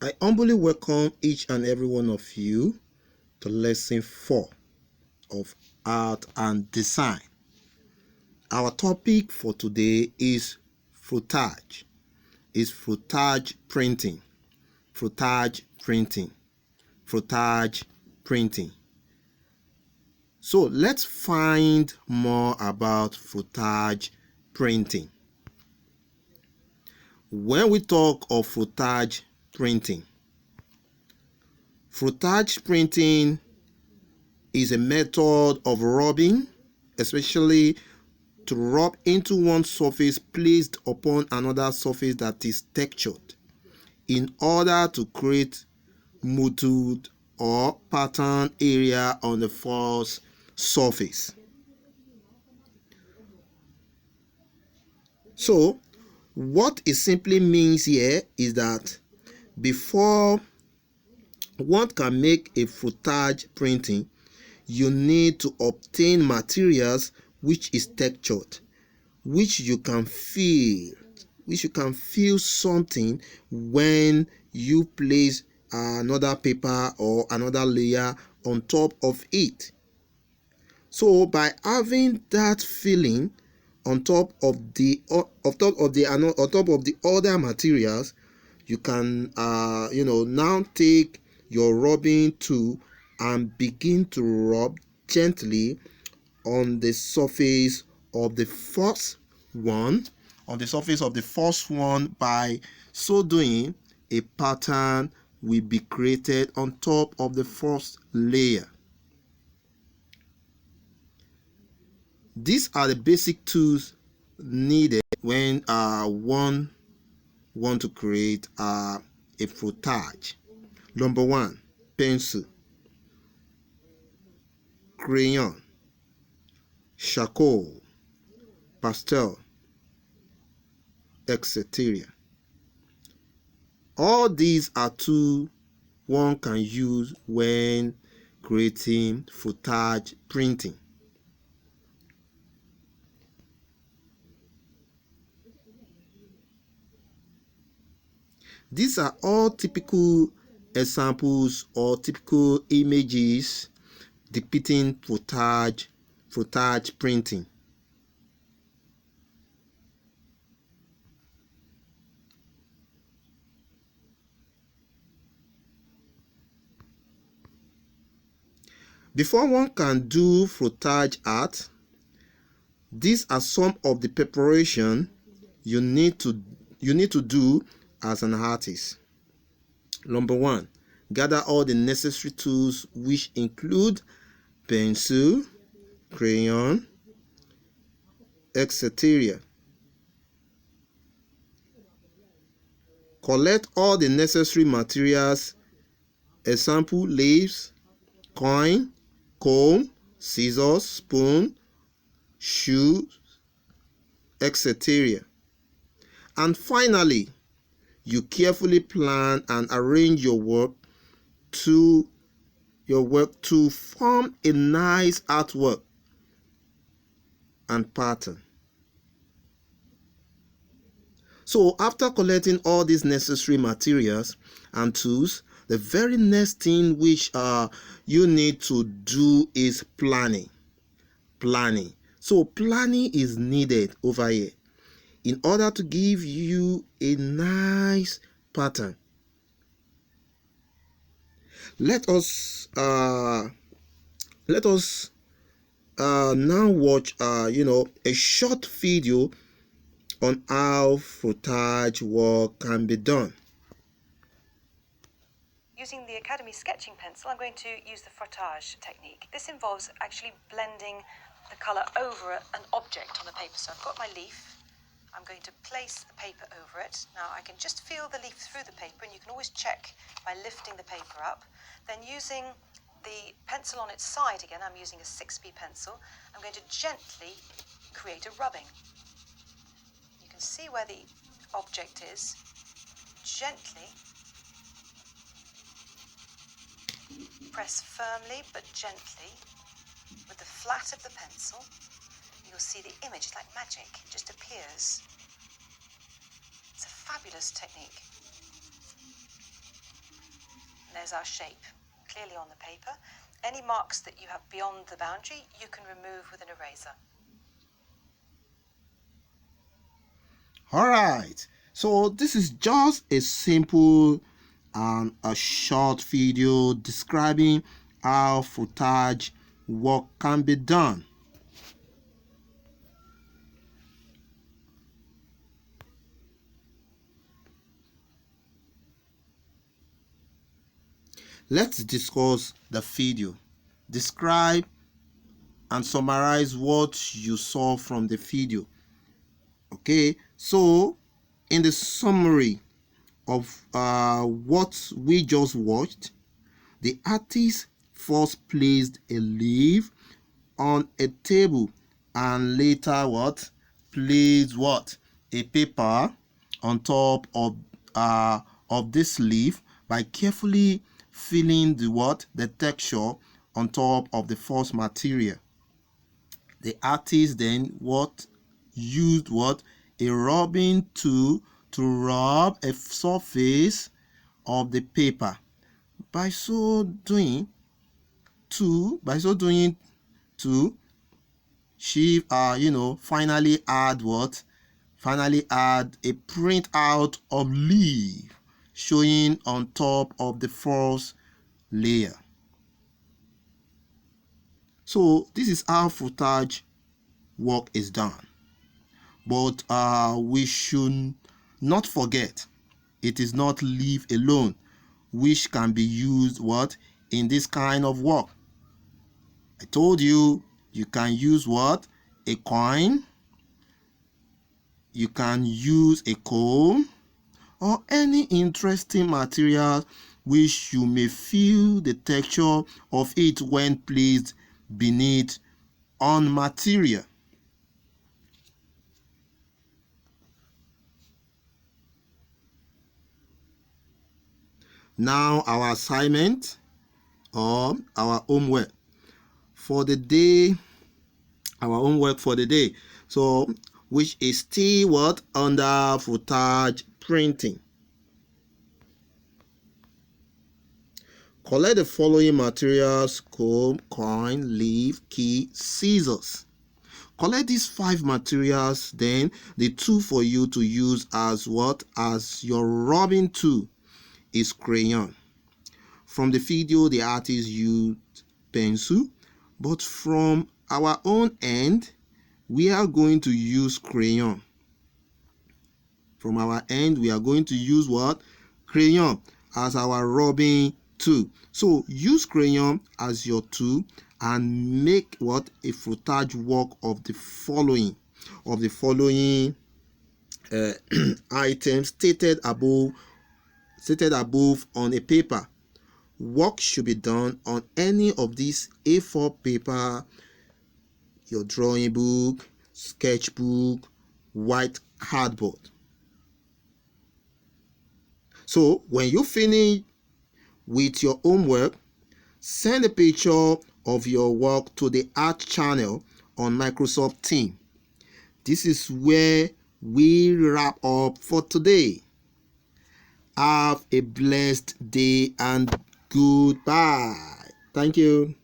I humbly welcome each and every one of you to lesson 4 of art and design. Our topic for today is frottage. Is frottage printing. Frottage printing. Frottage printing. So let's find more about frottage printing. When we talk of frottage printing is a method of rubbing, especially to rub into one surface placed upon another surface that is textured, in order to create mottled or pattern area on the first surface. So what it simply means here is that before one can make a frottage printing, you need to obtain materials which is textured, which you can feel something when you place another paper or another layer on top of it. So by having that feeling on top of the other materials, you can now take your rubbing tool and begin to rub gently on the surface of the first one. By so doing, a pattern will be created on top of the first layer. These are the basic tools needed when one want to create a frottage. Number 1, pencil, crayon, charcoal, pastel, etc. All these are tools one can use when creating frottage printing. These are all typical examples or typical images depicting frottage printing. Before one can do frottage art, these are some of the preparation you need to do as an artist. Number 1, gather all the necessary tools, which include pencil, crayon, etc. Collect all the necessary materials, example leaves, coin, comb, scissors, spoon, shoes, etc. And finally, you carefully plan and arrange your work to form a nice artwork and pattern. So after collecting all these necessary materials and tools, the very next thing which you need to do is planning. So planning is needed over here in order to give you a nice pattern. Let us now watch a short video on how frottage work can be done. Using the Academy sketching pencil, I'm going to use the frottage technique. This involves actually blending the colour over an object on the paper. So I've got my leaf. I'm going to place the paper over it. Now I can just feel the leaf through the paper, and you can always check by lifting the paper up. Then using the pencil on its side again, I'm using a 6B pencil, I'm going to gently create a rubbing. You can see where the object is. Gently press firmly but gently with the flat of the pencil. You'll see the image, it's like magic, it just appears. It's a fabulous technique. There's our shape, clearly on the paper. Any marks that you have beyond the boundary, you can remove with an eraser. Alright, so this is just a simple and a short video describing how frottage work can be done. Let's discuss the video. Describe and summarize what you saw from the video. Okay, so in the summary of what we just watched, the artist first placed a leaf on a table and later placed a paper on top of this leaf by carefully filling the texture on top of the first material. The artist then used a rubbing tool to rub a surface of the paper. By so doing, she finally add a printout of leaf showing on top of the first layer. So this is how frottage work is done. But we should not forget, it is not leaf alone which can be used in this kind of work. I told you can use a coin, you can use a comb, or any interesting material which you may feel the texture of it when placed beneath on material. Now our assignment or our homework for the day, so which is still under frottage printing. Collect the following materials: comb, coin, leaf, key, scissors. Collect these 5 materials, then the tool for you to use as your rubbing tool is crayon. From the video, the artist used pencil, but from our own end, we are going to use crayon. From our end, we are going to use crayon as our rubbing tool. So use crayon as your tool and make a frottage work of the following items stated above on a paper. Work should be done on any of these A4 paper, your drawing book, sketchbook, white cardboard. So when you finish with your homework, send a picture of your work to the art channel on Microsoft Teams. This is where we wrap up for today. Have a blessed day and goodbye. Thank you.